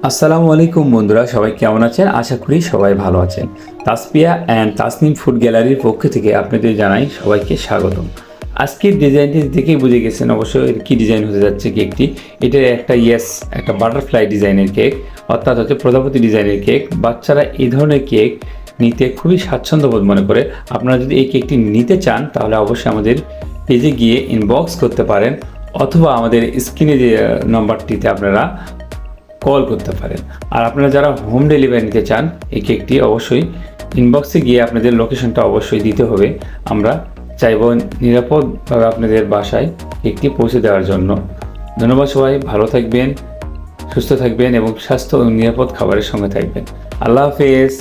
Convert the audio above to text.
আসসালামু আলাইকুম বন্ধুরা, সবাই কেমন আছেন? আশা করি সবাই ভালো আছেন। তাসপিয়া অ্যান্ড তাসনিম ফুড গ্যালারির পক্ষ থেকে আপনাদের জানাই সবাইকে স্বাগতম। আজকের ডিজাইনটি দেখেই বুঝে গেছেন অবশ্যই এর কী ডিজাইন হতে যাচ্ছে কেকটি। এটা একটা বাটারফ্লাই ডিজাইনের কেক, অর্থাৎ হচ্ছে প্রজাপতি ডিজাইনের কেক। বাচ্চারা এই ধরনের কেক নিতে খুবই স্বাচ্ছন্দ্যবোধ মনে করে। আপনারা যদি এই কেকটি নিতে চান তাহলে অবশ্যই আমাদের পেজে গিয়ে ইনবক্স করতে পারেন, অথবা আমাদের স্ক্রিনে যে নম্বরটিতে আপনারা কল করতে পারেন। আর আপনারা যারা হোম ডেলিভারি নিতে চান এই কেকটি অবশ্যই ইনবক্সে গিয়ে আপনাদের লোকেশনটা অবশ্যই দিতে হবে। আমরা চাইব নিরাপদভাবে আপনাদের বাসায় কেকটি পৌঁছে দেওয়ার জন্য। ধন্যবাদ। সবাই ভালো থাকবেন, সুস্থ থাকবেন এবং স্বাস্থ্য ও নিরাপদ খাবারের সঙ্গে থাকবেন। আল্লাহ হাফেজ।